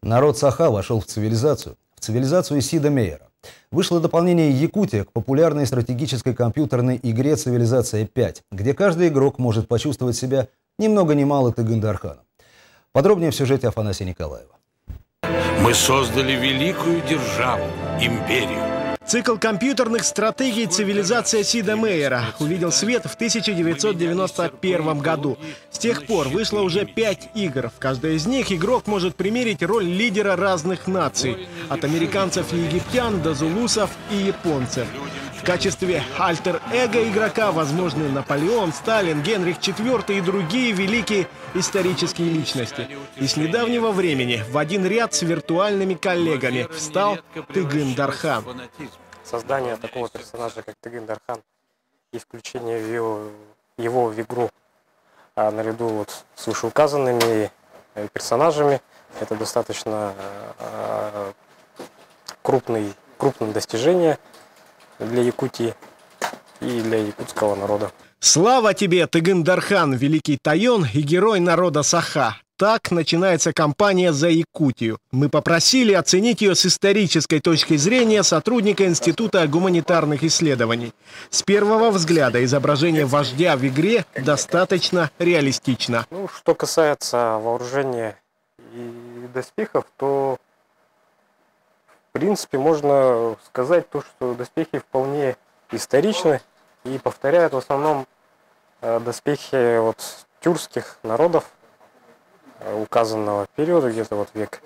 Народ Саха вошел в цивилизацию Сида Мейера. Вышло дополнение «Якутия» к популярной стратегической компьютерной игре «Цивилизация 5», где каждый игрок может почувствовать себя ни много ни мало Тыгын-Дарханом. Подробнее в сюжете Афанасия Николаева. Мы создали великую державу, империю. Цикл компьютерных стратегий «Цивилизация Сида Мейера» увидел свет в 1991 году. С тех пор вышло уже 5 игр. В каждой из них игрок может примерить роль лидера разных наций. От американцев и египтян до зулусов и японцев. В качестве альтер-эго игрока возможны Наполеон, Сталин, Генрих IV и другие великие исторические личности. И с недавнего времени в один ряд с виртуальными коллегами встал Тыгын-Дархан. Создание такого персонажа, как Тыгын-Дархан, и включение его в игру наряду с вышеуказанными персонажами, это достаточно крупное достижение для Якутии и для якутского народа. Слава тебе, Тыгын-Дархан, великий Тайон и герой народа Саха. Так начинается кампания за Якутию. Мы попросили оценить ее с исторической точки зрения сотрудника Института гуманитарных исследований. С первого взгляда изображение вождя в игре достаточно реалистично. Что касается вооружения и доспехов, то в принципе можно сказать то, что доспехи вполне историчны и повторяют в основном доспехи тюркских народов указанного периода, где-то век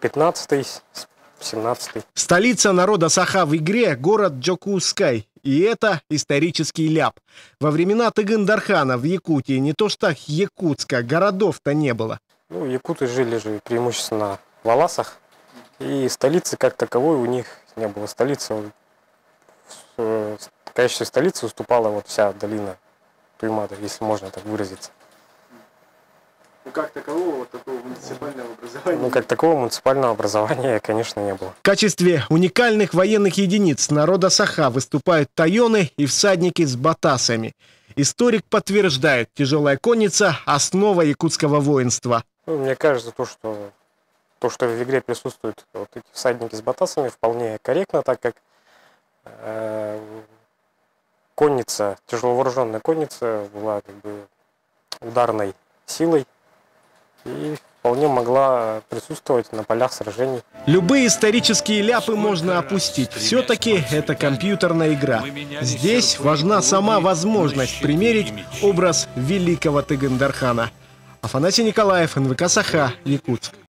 15-17. Столица народа Саха в игре – город Джокускай. И это исторический ляп. Во времена Тыгын-Дархана в Якутии не то что Якутска, городов-то не было. Якуты жили же преимущественно в Аласах, и столицы как таковой у них не было. В качестве столицы уступала вся долина Туймада, если можно так выразиться. Как такового такого муниципального образования? Как такового муниципального образования, конечно, не было. В качестве уникальных военных единиц народа Саха выступают тайоны и всадники с батасами. Историк подтверждает, тяжелая конница – основа якутского воинства. Мне кажется, то, что в игре присутствуют эти всадники с батасами, вполне корректно, так как конница, тяжеловооруженная конница была ударной силой и вполне могла присутствовать на полях сражений. Любые исторические ляпы можно опустить. Все-таки это компьютерная игра. Здесь важна сама возможность примерить образ великого Тыгын-Дархана. Афанасий Николаев, НВК Саха, Якутск.